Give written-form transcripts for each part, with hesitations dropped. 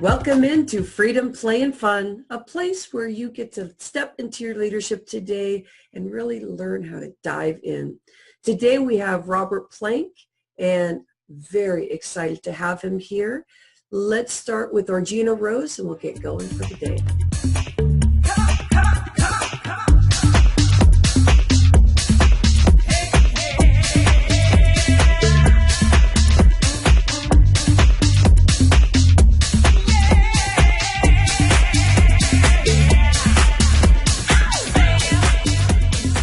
Welcome into Freedom, Play, and Fun, a place where you get to step into your leadership today and really learn how to dive in. Today we have Robert Plank, and very excited to have him here. Let's start with Orgina Rose, and we'll get going for the day.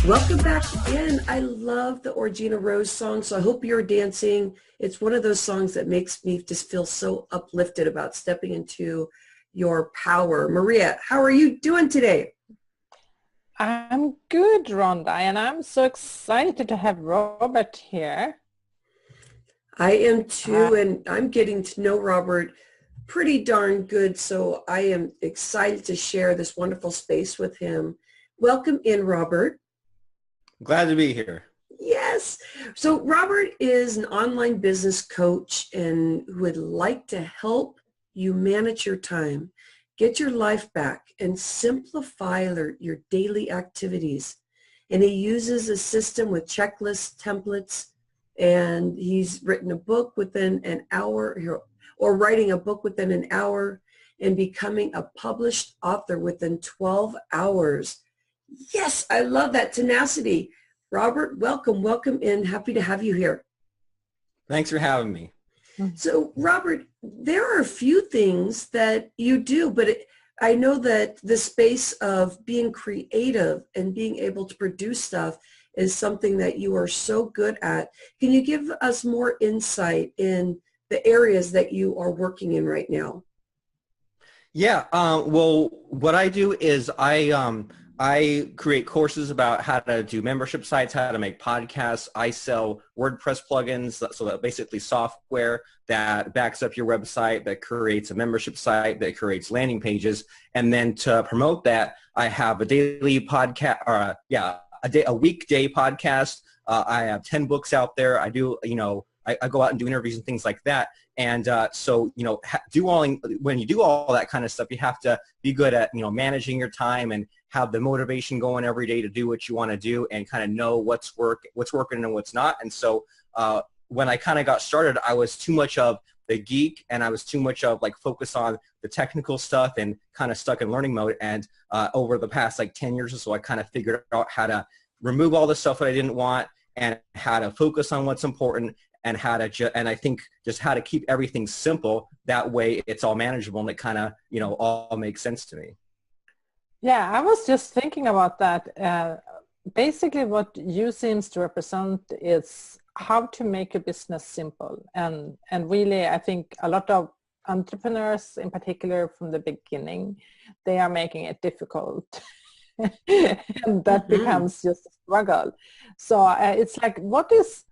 Welcome back in. I love the Orgina Rose song, so I hope you're dancing. It's one of those songs that makes me just feel so uplifted about stepping into your power. Maria, how are you doing today? I'm good, Rhonda, and I'm so excited to have Robert here. I am too, and I'm getting to know Robert pretty darn good, so I am excited to share this wonderful space with him. Welcome in, Robert. Glad to be here. Yes. So Robert is an online business coach and would like to help you manage your time, get your life back, and simplify your daily activities. And he uses a system with checklists, templates, and he's written a book within an hour, or writing a book within an hour, and becoming a published author within 12 hours. Yes, I love that tenacity. Robert, welcome in. Happy to have you here. Thanks for having me. So, Robert, there are a few things that you do, but I know that the space of being creative and being able to produce stuff is something that you are so good at. Can you give us more insight in the areas that you are working in right now? Yeah, well, what I do is I create courses about how to do membership sites, how to make podcasts. I sell WordPress plugins, so that basically software that backs up your website, that creates a membership site, that creates landing pages. And then to promote that, I have a daily podcast, a weekday podcast. I have 10 books out there. I do, I go out and do interviews and things like that. And so, when you do all that kind of stuff, you have to be good at, managing your time and have the motivation going every day to do what you want to do and kind of know what's working and what's not. And so when I kind of got started, I was too much of the geek and I was too much of focus on the technical stuff and kind of stuck in learning mode. And over the past 10 years or so, I kind of figured out how to remove all the stuff that I didn't want and how to focus on what's important and how to and I think just how to keep everything simple. That way it's all manageable and it kind of, all makes sense to me. Yeah, I was just thinking about that. Basically what you seems to represent is how to make a business simple. And really, I think a lot of entrepreneurs, in particular from the beginning, they are making it difficult. And that becomes just a struggle. So it's like, what is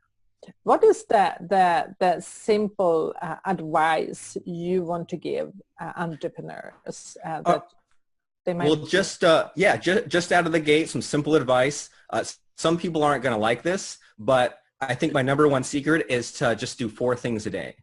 the simple advice you want to give entrepreneurs that they might? Well, just out of the gate, some simple advice. Some people aren't going to like this, but I think my number one secret is to just do 4 things a day.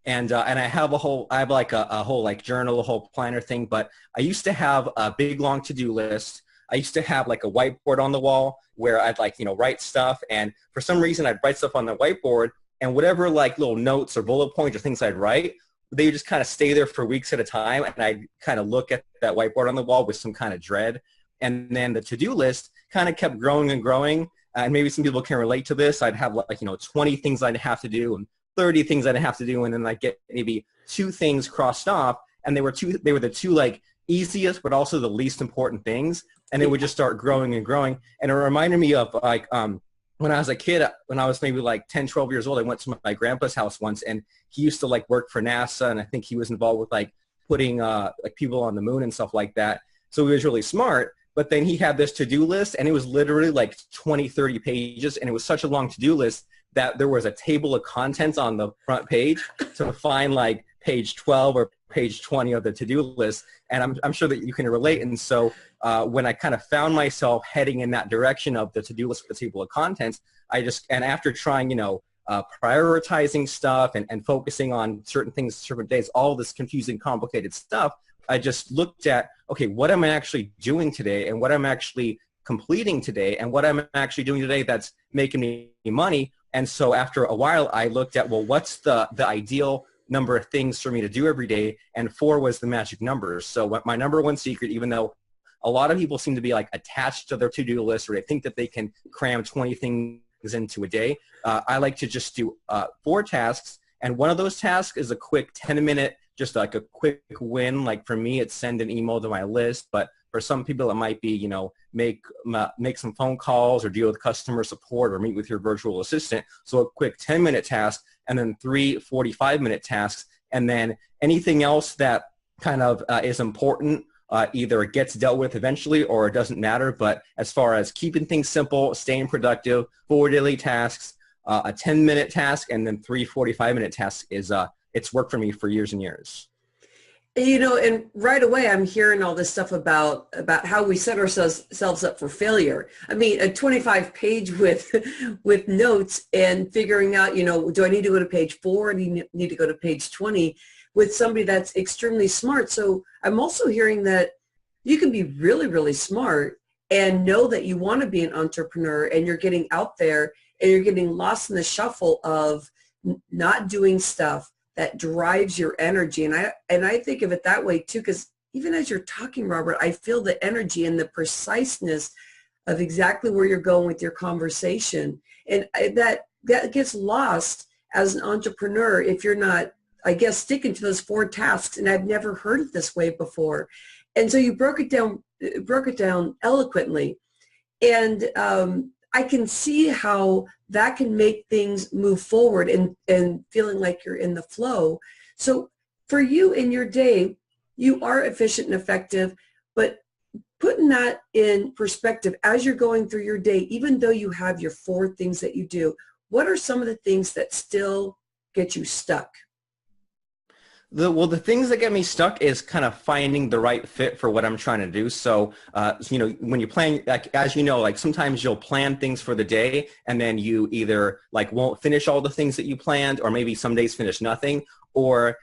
And I have a whole journal, a whole planner thing. But I used to have a big long to-do list. I used to have a whiteboard on the wall where I'd write stuff. And for some reason, I'd write stuff on the whiteboard, and whatever little notes or bullet points or things I'd write, they would just kind of stay there for weeks at a time. And I'd kind of look at that whiteboard on the wall with some kind of dread. And then the to-do list kind of kept growing and growing. And maybe some people can relate to this. I'd have 20 things I'd have to do and 30 things I'd have to do. And then I'd get maybe 2 things crossed off. And they were the two easiest, but also the least important things. And it would just start growing and growing. And it reminded me of when I was a kid, when I was maybe 10, 12 years old, I went to my grandpa's house once, and he used to work for NASA. And I think he was involved with putting people on the moon and stuff like that. So he was really smart. But then he had this to-do list, and it was literally 20, 30 pages. And it was such a long to-do list that there was a table of contents on the front page to find page 12 or page 20 of the to-do list. And I'm sure that you can relate. And so when I kind of found myself heading in that direction of the to-do list with the table of contents, and after trying, prioritizing stuff and focusing on certain things, certain days, all this confusing, complicated stuff. I just looked at, okay, what am I actually doing today, and what I'm actually completing today, and what I'm actually doing today that's making me money. And so after a while, I looked at, well, what's the ideal number of things for me to do every day, and 4 was the magic number. So what my number one secret, even though a lot of people seem to be like attached to their to-do list, or they think that they can cram 20 things into a day, I like to just do 4 tasks, and one of those tasks is a quick 10-minute, just like a quick win. Like for me, it's send an email to my list, but for some people it might be, you know, make some phone calls or deal with customer support or meet with your virtual assistant. So a quick 10-minute task, and then 3 45-minute tasks, and then anything else that kind of is important, either it gets dealt with eventually or it doesn't matter. But as far as keeping things simple, staying productive, 4 daily tasks, a 10-minute task, and then 3 45-minute tasks is it's worked for me for years and years. You know, and right away I'm hearing all this stuff about how we set ourselves up for failure. I mean, a 25-page with notes and figuring out, you know, do I need to go to page 4 or do you need to go to page 20 with somebody that's extremely smart? So I'm also hearing that you can be really, really smart and know that you want to be an entrepreneur, and you're getting out there and you're getting lost in the shuffle of not doing stuff that drives your energy. And I think of it that way too, because even as you're talking, Robert, I feel the energy and the preciseness of exactly where you're going with your conversation. And that gets lost as an entrepreneur if you're not, I guess, sticking to those 4 tasks. And I've never heard it this way before. And so you broke it down eloquently. And I can see how that can make things move forward and feeling like you're in the flow. So for you in your day, you are efficient and effective, but putting that in perspective as you're going through your day, even though you have your 4 things that you do, what are some of the things that still get you stuck? The things that get me stuck is kind of finding the right fit for what I'm trying to do. So, you know, when you plan, like, as you know, like sometimes you'll plan things for the day and then you either like won't finish all the things that you planned, or maybe some days finish nothing, or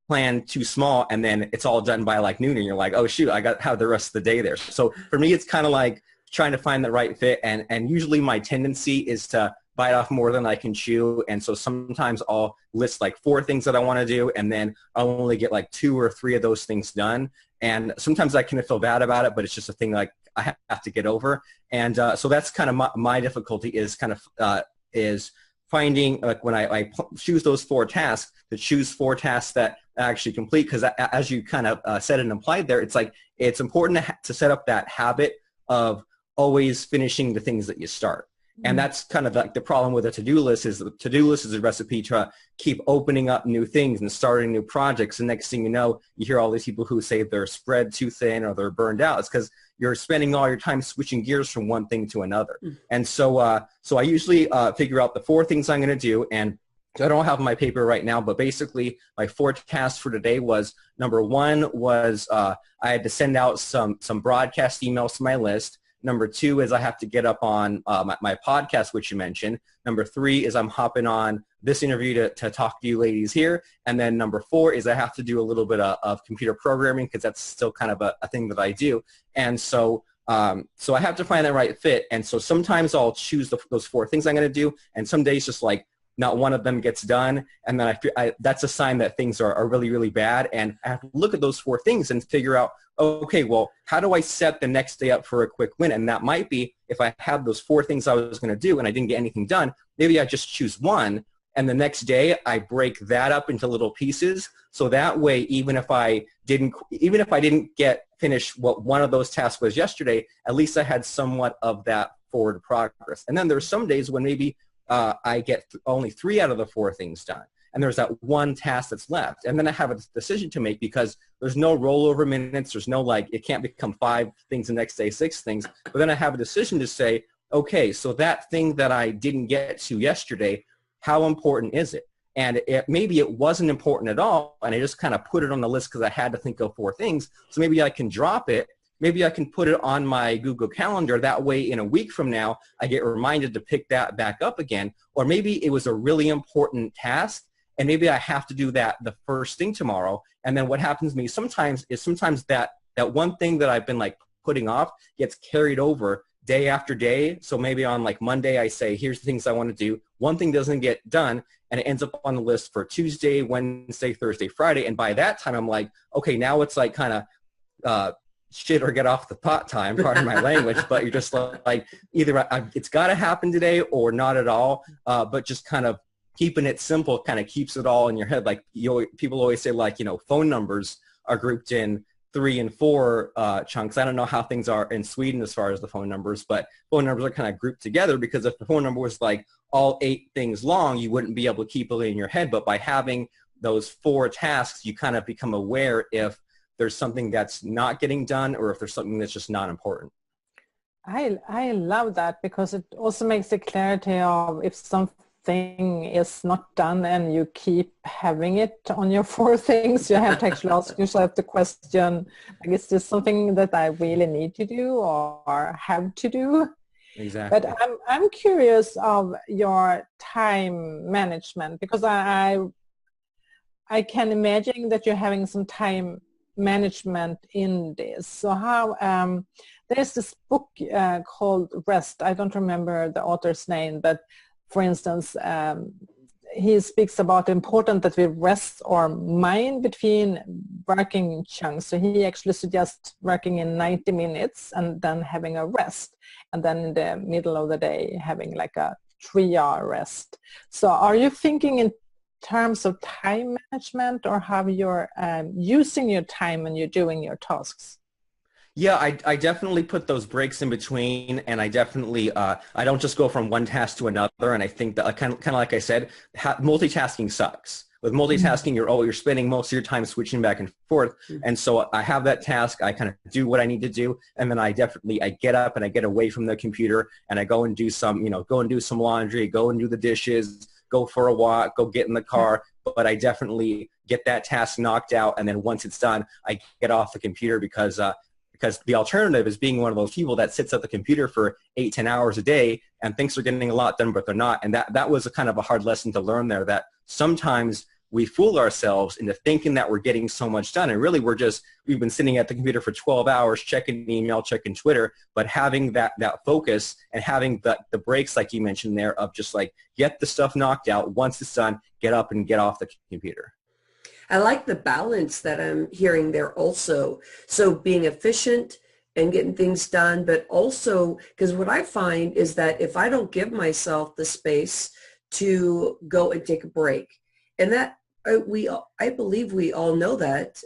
plan too small and then it's all done by like noon and you're like, oh shoot, I got to have the rest of the day there. So for me, it's kind of like trying to find the right fit. And usually my tendency is to bite off more than I can chew. And so sometimes I'll list like 4 things that I want to do, and then I'll only get like 2 or 3 of those things done. And sometimes I kind of feel bad about it, but it's just a thing like I have to get over. And so that's kind of my difficulty is kind of is finding, like when I choose those 4 tasks, to choose 4 tasks that I actually complete. Because as you kind of said and implied there, it's like it's important to set up that habit of always finishing the things that you start. And that's kind of like the problem with a to-do list is the to-do list is a recipe to keep opening up new things and starting new projects. And next thing you know, you hear all these people who say they're spread too thin or they're burned out. It's because you're spending all your time switching gears from one thing to another. And so so I usually figure out the 4 things I'm going to do. And I don't have my paper right now, but basically my 4 tasks for today was, number 1 was I had to send out some broadcast emails to my list. Number 2 is I have to get up on my podcast, which you mentioned. Number 3 is I'm hopping on this interview to talk to you ladies here. And then number 4 is I have to do a little bit of computer programming, because that's still kind of a thing that I do. And so so I have to find the right fit. And so sometimes I'll choose those 4 things I'm going to do. And some days just like not one of them gets done. And then that's a sign that things are really, really bad. And I have to look at those 4 things and figure out, okay, well, how do I set the next day up for a quick win? And that might be if I have those 4 things I was going to do and I didn't get anything done, maybe I just choose one. And the next day I break that up into little pieces. So that way, even if I didn't get finished what one of those tasks was yesterday, at least I had somewhat of that forward progress. And then there's some days when maybe I get only 3 out of the 4 things done. And there's that one task that's left. And then I have a decision to make, because there's no rollover minutes. There's no like, it can't become 5 things the next day, 6 things. But then I have a decision to say, okay, so that thing that I didn't get to yesterday, how important is it? And maybe it wasn't important at all. And I just kind of put it on the list because I had to think of 4 things. So maybe I can drop it maybe I can put it on my Google Calendar. That way in a week from now, I get reminded to pick that back up again. Or maybe it was a really important task, and maybe I have to do that the first thing tomorrow. And then what happens to me sometimes is that one thing that I've been like putting off gets carried over day after day. So maybe on like Monday, I say, here's the things I want to do. One thing doesn't get done, and it ends up on the list for Tuesday, Wednesday, Thursday, Friday. And by that time, I'm like, okay, now it's like kind of shit or get off the pot time, pardon my language, but you're just like, either it's got to happen today or not at all. But just kind of keeping it simple kind of keeps it all in your head. Like people always say, like, phone numbers are grouped in 3 and 4 chunks. I don't know how things are in Sweden as far as the phone numbers, but phone numbers are kind of grouped together, because if the phone number was like all 8 things long, you wouldn't be able to keep it in your head. But by having those 4 tasks, you kind of become aware if there's something that's not getting done or if there's something that's just not important. I love that, because it also makes the clarity of if something is not done and you keep having it on your 4 things, you have to actually ask yourself the question, like, is this something that I really need to do or have to do? Exactly. But I'm curious of your time management, because I can imagine that you're having some time management in this. So how there's this book called Rest. I don't remember the author's name, but for instance, he speaks about important that we rest our mind between working chunks. So he actually suggests working in 90 minutes and then having a rest, and then in the middle of the day having like a 3-hour rest. So are you thinking in terms of time management, or how you're using your time when you're doing your tasks? Yeah, I definitely put those breaks in between, and I definitely I don't just go from one task to another. And I think that kind of like I said, multitasking sucks. With multitasking, you're spending most of your time switching back and forth. And so I have that task. I kind of do what I need to do, and then I get up and I get away from the computer and I go and do some laundry, go and do the dishes, go for a walk, go get in the car. But I definitely get that task knocked out, and then once it's done, I get off the computer, because the alternative is being one of those people that sits at the computer for 8-10 hours a day and thinks they're getting a lot done, but they're not. And that was a kind of a hard lesson to learn there, that sometimes we fool ourselves into thinking that we're getting so much done. And really we've been sitting at the computer for 12 hours, checking email, checking Twitter, but having that focus and having the breaks, like you mentioned there, of just like, get the stuff knocked out. Once it's done, get up and get off the computer. I like the balance that I'm hearing there also. So being efficient and getting things done, but also, because what I find is that if I don't give myself the space to go and take a break, and that I believe we all know that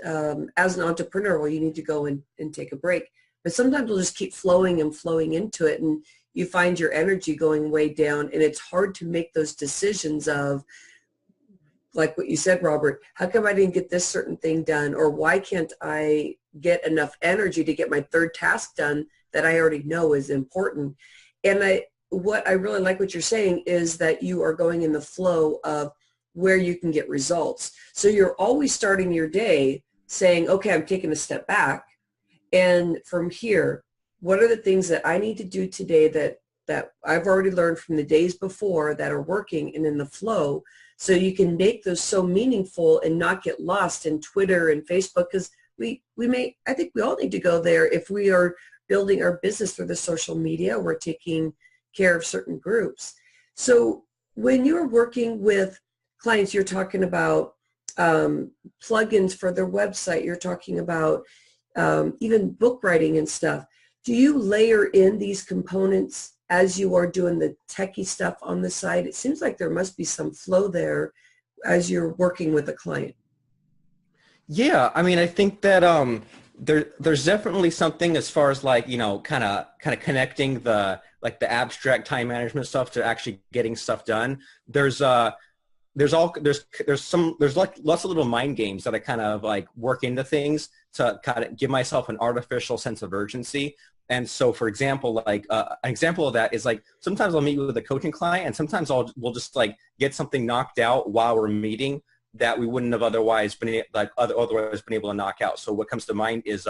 as an entrepreneur, well, you need to go and take a break. But sometimes we'll just keep flowing and flowing into it, and you find your energy going way down, and it's hard to make those decisions of, like what you said, Robert, how come I didn't get this certain thing done? Or why can't I get enough energy to get my 3rd task done that I already know is important? And what I really like what you're saying is that you are going in the flow of where you can get results. So you're always starting your day saying, okay, I'm taking a step back. And from here, what are the things that I need to do today that I've already learned from the days before that are working and in the flow? So you can make those so meaningful and not get lost in Twitter and Facebook, because I think we all need to go there if we are building our business through the social media. We're taking care of certain groups. So when you're working with clients, you're talking about plugins for their website. You're talking about even book writing and stuff. Do you layer in these components as you are doing the techie stuff on the side? It seems like there must be some flow there as you're working with a client. Yeah, I mean, I think that there's definitely something as far as like, kind of connecting the abstract time management stuff to actually getting stuff done. There's like lots of little mind games that I kind of like work into things to kind of give myself an artificial sense of urgency. And so, for example, like an example of that is like sometimes I'll meet with a coaching client, and sometimes we'll just like get something knocked out while we're meeting that we wouldn't have otherwise been able to knock out. So what comes to mind is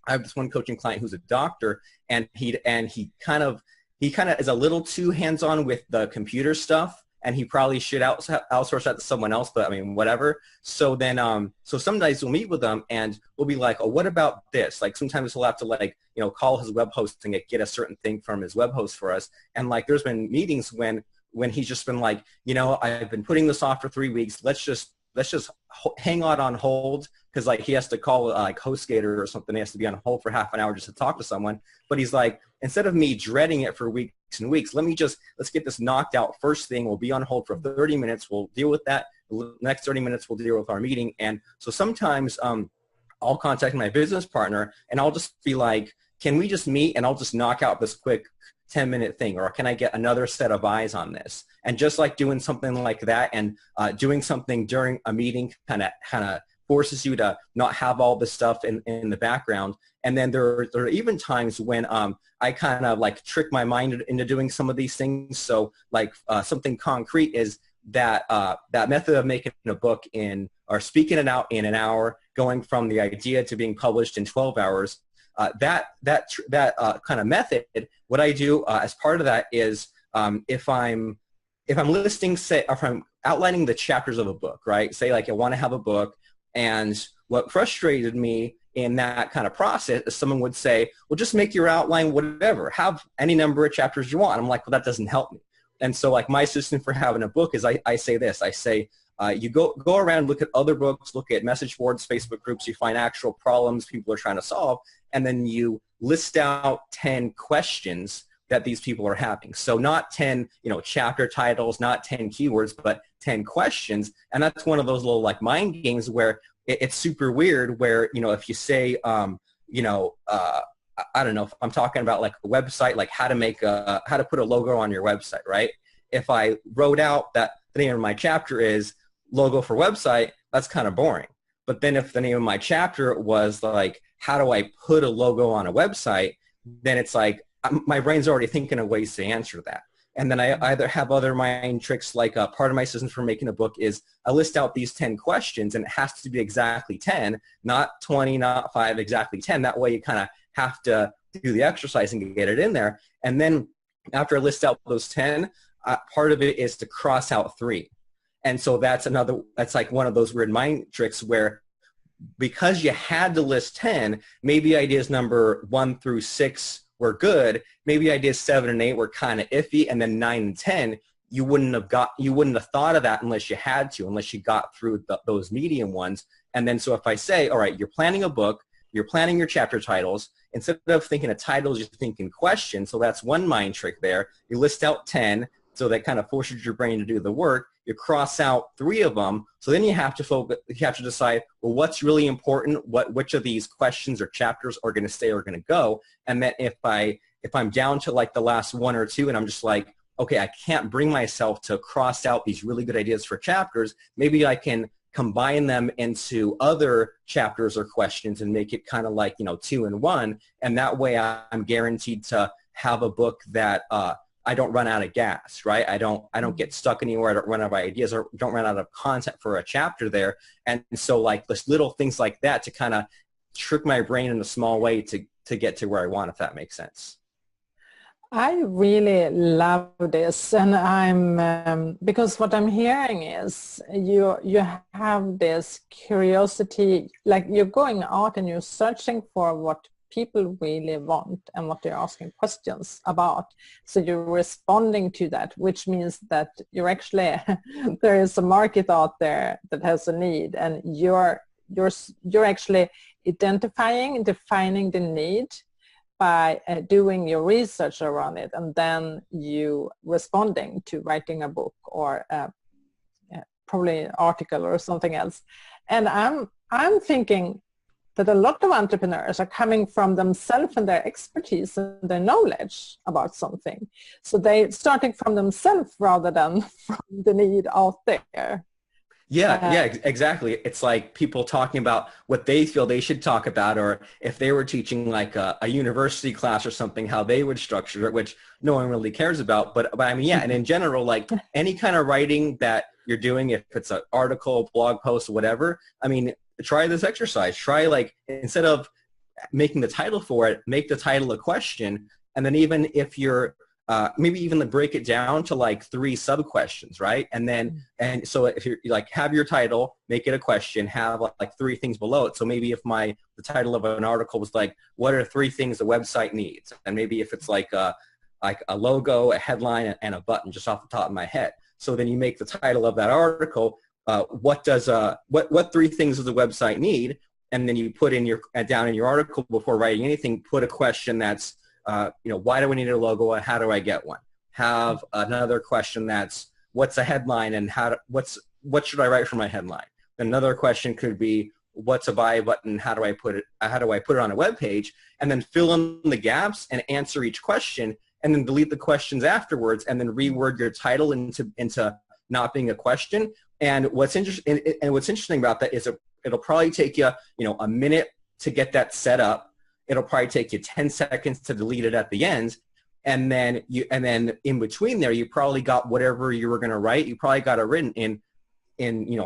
I have this one coaching client who's a doctor, and he kind of is a little too hands-on with the computer stuff, and he probably should outsource that to someone else, but I mean, whatever. So then, so sometimes we'll meet with them and we'll be like, oh, what about this? Like sometimes we'll have to like, call his web host and get a certain thing from his web host for us. And like, there's been meetings when he's just been like, I've been putting this off for 3 weeks. Let's just hang out on hold, because like he has to call like HostGator or something. He has to be on hold for half an hour just to talk to someone. But he's like, instead of me dreading it for weeks and weeks, let's get this knocked out first thing. We'll be on hold for 30 minutes. We'll deal with that. The next 30 minutes we'll deal with our meeting. And so sometimes I'll contact my business partner and I'll just be like, can we just meet and I'll just knock out this quick 10-minute thing, or can I get another set of eyes on this? And just like doing something like that and doing something during a meeting kind of forces you to not have all this stuff in the background. And then there are even times when I kind of like trick my mind into doing some of these things. So like something concrete is that that method of making a book or speaking it out in an hour, going from the idea to being published in 12 hours. That kind of method, what I do as part of that is if I'm listing, say, if I'm outlining the chapters of a book, right? Say like I want to have a book, and what frustrated me in that kind of process is someone would say, well, just make your outline whatever, have any number of chapters you want. I'm like, well, that doesn't help me. And so like my system for having a book is I say this, I say, you go around, look at other books, look at message boards, Facebook groups, you find actual problems people are trying to solve, and then you list out 10 questions that these people are having. So not 10, chapter titles, not 10 keywords, but 10 questions. And that's one of those little like mind games where it's super weird where, if you say, I don't know, if I'm talking about like a website, like how to put a logo on your website, right? If I wrote out that the name of my chapter is logo for website, that's kind of boring. But then if the name of my chapter was like, how do I put a logo on a website, then it's like, my brain's already thinking of ways to answer that. And then I either have other mind tricks, like part of my system for making a book is I list out these 10 questions, and it has to be exactly 10, not 20, not 5, exactly 10. That way you kind of have to do the exercise and get it in there. And then after I list out those 10, part of it is to cross out 3. And so that's like one of those weird mind tricks where, because you had to list 10, maybe ideas number 1 through 6 were good, maybe ideas 7 and 8 were kind of iffy, and then 9 and 10, you wouldn't have thought of that unless you had to, unless you got through those medium ones. And then so if I say, all right, you're planning a book, you're planning your chapter titles, instead of thinking of titles, you're thinking questions. So that's one mind trick there. You list out 10, so that kind of forces your brain to do the work. You cross out 3 of them, so then you have to decide, well, what's really important, which of these questions or chapters are going to stay or going to go. And then if I'm down to like the last 1 or 2 and I'm just like, okay, I can't bring myself to cross out these really good ideas for chapters, maybe I can combine them into other chapters or questions and make it kind of like, 2 in 1. And that way I'm guaranteed to have a book that I don't run out of gas, right? I don't get stuck anywhere. I don't run out of ideas, or don't run out of content for a chapter there. And so like this little things like that to kind of trick my brain in a small way to get to where I want, if that makes sense. I really love this, and I'm because what I'm hearing is you have this curiosity, like you're going out and you're searching for what people really want and what they're asking questions about. So you're responding to that, which means that you're actually there is a market out there that has a need, and you're actually identifying, defining the need by doing your research around it, and then you responding to writing a book or probably an article or something else. And I'm thinking that a lot of entrepreneurs are coming from themselves and their expertise and their knowledge about something. So they're starting from themselves rather than from the need out there. Yeah, exactly. It's like people talking about what they feel they should talk about, or if they were teaching like a university class or something, how they would structure it, which no one really cares about. But I mean, yeah, and in general, like any kind of writing that you're doing, if it's an article, blog post, whatever, I mean, try this exercise. Try like, instead of making the title for it, make the title a question, and then even if you're maybe even to break it down to like 3 sub-questions, right? And then, and so if you're like, have your title, make it a question, have like 3 things below it. So maybe if the title of an article was like, what are 3 things a website needs? And maybe if it's like a logo, a headline, and a button, just off the top of my head. So then you make the title of that article, what 3 things does the website need? And then you put in down in your article before writing anything, put a question that's, why do we need a logo and how do I get one? Have another question that's, what's a headline and what should I write for my headline? Another question could be, what's a buy button? How do I put it on a web page? And then fill in the gaps and answer each question, and then delete the questions afterwards, and then reword your title into not being a question. And what's interesting about that is it'll probably take you, a minute to get that set up. It'll probably take you 10 seconds to delete it at the end. And then in between there, you probably got whatever you were going to write. You probably got it written in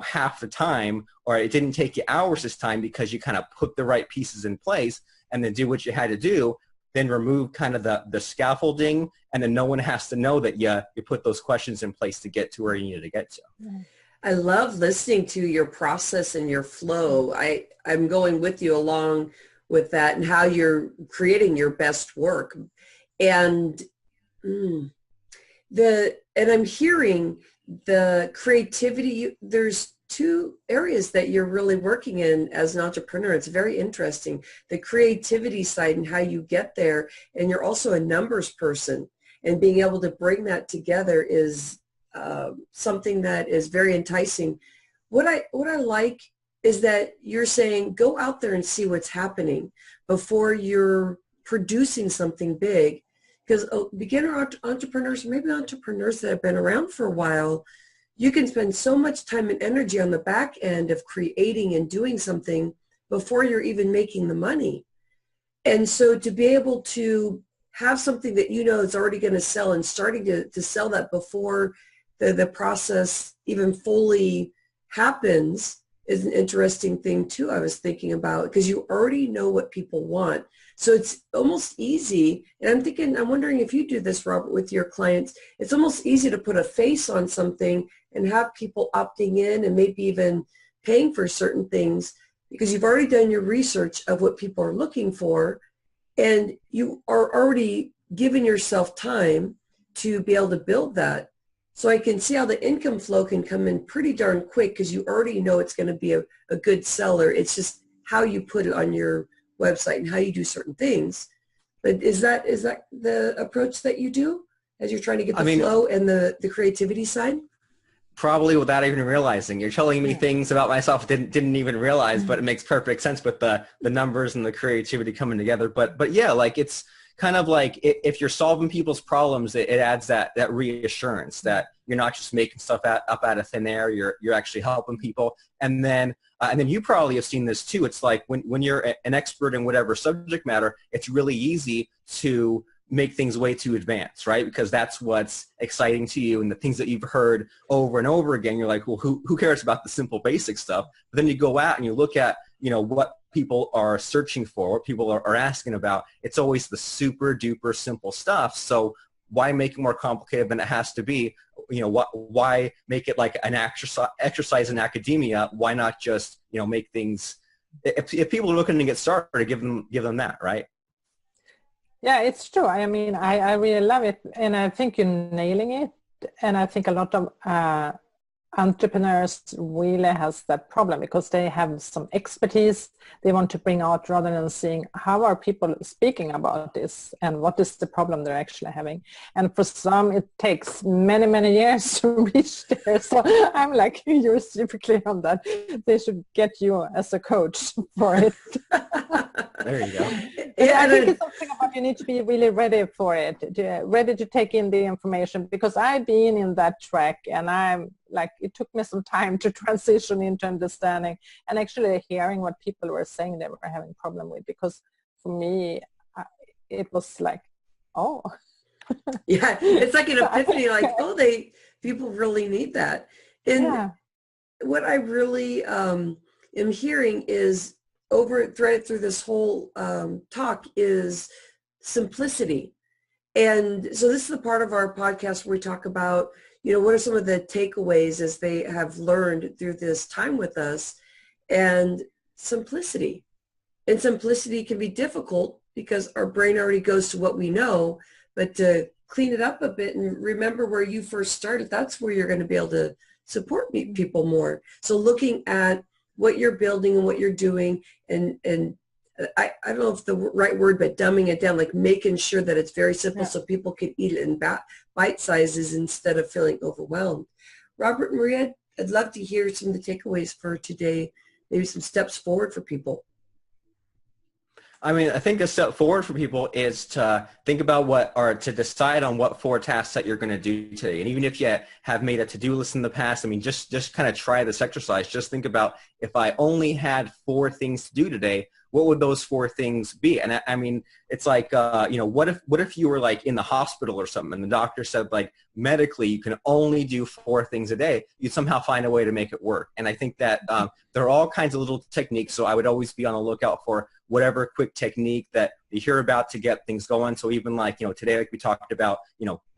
half the time, or it didn't take you hours this time because you kind of put the right pieces in place and then do what you had to do. Then remove kind of the scaffolding, and then no one has to know that you put those questions in place to get to where you needed to get to. I love listening to your process and your flow. I'm going with you along with that and how you're creating your best work. And I'm hearing the creativity. There's 2 areas that you're really working in as an entrepreneur. It's very interesting. The creativity side and how you get there. And you're also a numbers person, and being able to bring that together is something that is very enticing. What I like is that you're saying go out there and see what's happening before you're producing something big. Because beginner entrepreneurs, maybe entrepreneurs that have been around for a while, you can spend so much time and energy on the back end of creating and doing something before you're even making the money. And so to be able to have something that is already going to sell and starting to sell that before the process even fully happens is an interesting thing too. I was thinking about, because you already know what people want. So it's almost easy. And I'm wondering if you do this, Robert, with your clients. It's almost easy to put a face on something and have people opting in and maybe even paying for certain things because you've already done your research of what people are looking for, and you are already giving yourself time to be able to build that. So I can see how the income flow can come in pretty darn quick because you already know it's going to be a good seller. It's just how you put it on your website and how you do certain things. But is that the approach that you do as you're trying to get the flow and the creativity side? Probably without even realizing. You're telling me things about myself didn't even realize, but it makes perfect sense with the numbers and the creativity coming together. But yeah, like it's kind of like if you're solving people's problems, it adds that reassurance that you're not just making stuff up out of thin air. You're actually helping people. And then you probably have seen this too. It's like when you're an expert in whatever subject matter, it's really easy to make things way too advanced, right? Because that's what's exciting to you and the things that you've heard over and over again. You're like, well, who cares about the simple basic stuff? But then you go out and you look at, what people are searching for, what people are asking about. It's always the super duper simple stuff. So why make it more complicated than it has to be? Why make it like an exercise in academia? Why not just, make things, if people are looking to get started, give them that, right? Yeah, it's true. I mean, I really love it, and I think you're nailing it. And I think a lot of entrepreneurs really has that problem because they have some expertise they want to bring out rather than seeing how are people speaking about this and what is the problem they're actually having. And for some, it takes many, many years to reach there. So I'm like, you're super clear on that. They should get you as a coach for it. There you go. Yeah, I think it's something about you need to be really ready for it, ready to take in the information, because I've been in that track and I'm like, it took me some time to transition into understanding and actually hearing what people were saying they were having problem with, because for me, it was like, oh. Yeah, it's like an epiphany, like, oh, people really need that. And what I really am hearing is threaded through this whole talk is simplicity. And so this is the part of our podcast where we talk about, what are some of the takeaways as they have learned through this time with us, and simplicity. And simplicity can be difficult because our brain already goes to what we know, but to clean it up a bit and remember where you first started, that's where you're going to be able to support people more. So looking at what you're building and what you're doing, and I don't know if the right word, but dumbing it down, like making sure that it's very simple so people can eat it in bite sizes instead of feeling overwhelmed. Robert and Maria, I'd love to hear some of the takeaways for today, maybe some steps forward for people. I mean, I think a step forward for people is to think about to decide on what 4 tasks that you're going to do today. And even if you have made a to-do list in the past, I mean, just kind of try this exercise. Just think about, if I only had 4 things to do today, what would those 4 things be? And I mean, it's like, what if you were like in the hospital or something and the doctor said, like, medically you can only do 4 things a day, you'd somehow find a way to make it work. And I think that there are all kinds of little techniques, so I would always be on the lookout for whatever quick technique that you hear about to get things going. So even like, today, like we talked about,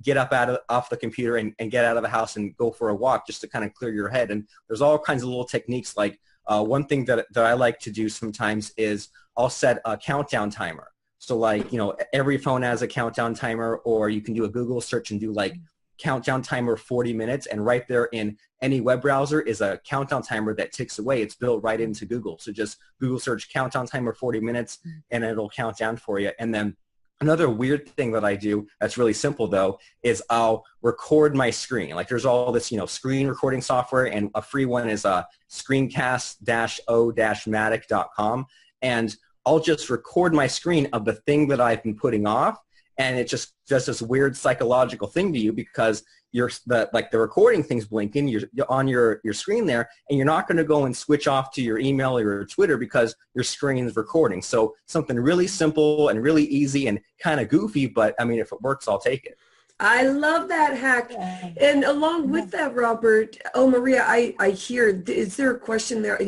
get up off the computer and get out of the house and go for a walk just to kind of clear your head. And there's all kinds of little techniques. Like one thing that I like to do sometimes is I'll set a countdown timer. So like, every phone has a countdown timer, or you can do a Google search and do like countdown timer 40 minutes. And right there in any web browser is a countdown timer that ticks away. It's built right into Google. So just Google search countdown timer 40 minutes and it'll count down for you. And then another weird thing that I do that's really simple though is I'll record my screen. Like there's all this, screen recording software, and a free one is screencast-o-matic.com. And I'll just record my screen of the thing that I've been putting off. And it just does this weird psychological thing to you, because the recording thing's blinking, you're on your screen there, and you're not going to go and switch off to your email or your Twitter because your screen is recording. So something really simple and really easy and kind of goofy, but I mean, if it works, I'll take it. I love that hack. And along with that, Robert, Maria, I hear, is there a question there?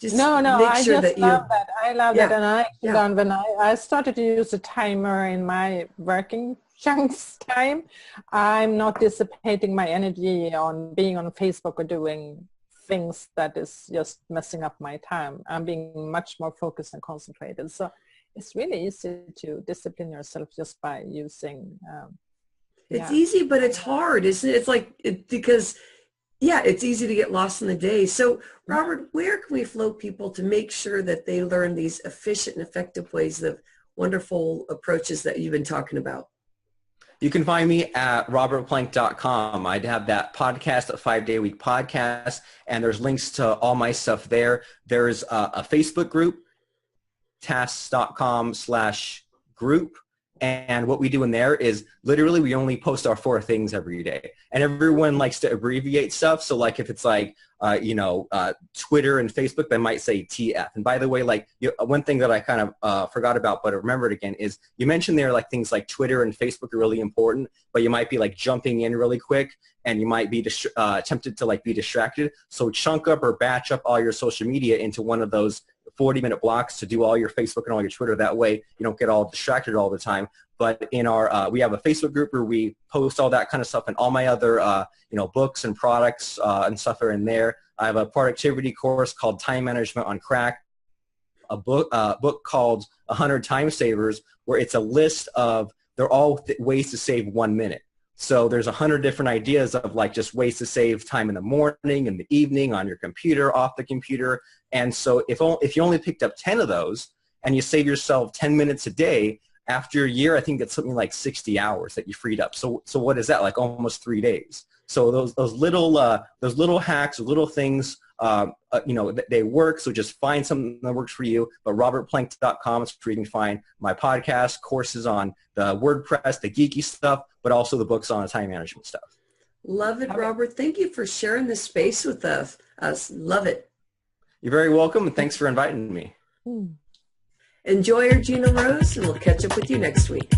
No, I just love that. I love that. And I learned when I started to use a timer in my working chunks time, I'm not dissipating my energy on being on Facebook or doing things that is just messing up my time. I'm being much more focused and concentrated. So it's really easy to discipline yourself just by using. It's easy, but it's hard, isn't it? It's like, because it's easy to get lost in the day. So, Robert, where can we float people to make sure that they learn these efficient and effective ways of wonderful approaches that you've been talking about? You can find me at robertplank.com. I have that podcast, a 5-day-a-week podcast, and there's links to all my stuff there. There's a Facebook group, tasks.com/group. And what we do in there is literally we only post our 4 things every day. And everyone likes to abbreviate stuff. So like if it's like, Twitter and Facebook, they might say TF. And by the way, like one thing that I kind of forgot about, but I remembered again, is you mentioned there like things like Twitter and Facebook are really important, but you might be like jumping in really quick and you might be tempted to like be distracted. So chunk up or batch up all your social media into one of those 40-minute blocks to do all your Facebook and all your Twitter. That way you don't get all distracted all the time. But in our, we have a Facebook group where we post all that kind of stuff, and all my other, books and products and stuff are in there. I have a productivity course called Time Management on Crack, a book called 100 Time Savers, where it's a list of, they're all ways to save 1 minute. So there's 100 different ideas of like just ways to save time in the morning, in the evening, on your computer, off the computer. And so if you only picked up 10 of those and you save yourself 10 minutes a day, after a year, I think it's something like 60 hours that you freed up. So what is that? Like almost 3 days. So those little hacks, little things, they work. So just find something that works for you. But robertplank.com is where you can find my podcast, courses on the WordPress, the geeky stuff, but also the books on the time management stuff. Love it, Robert. Thank you for sharing this space with us. Love it. You're very welcome, and thanks for inviting me. Enjoy your Gina Rose, and we'll catch up with you next week.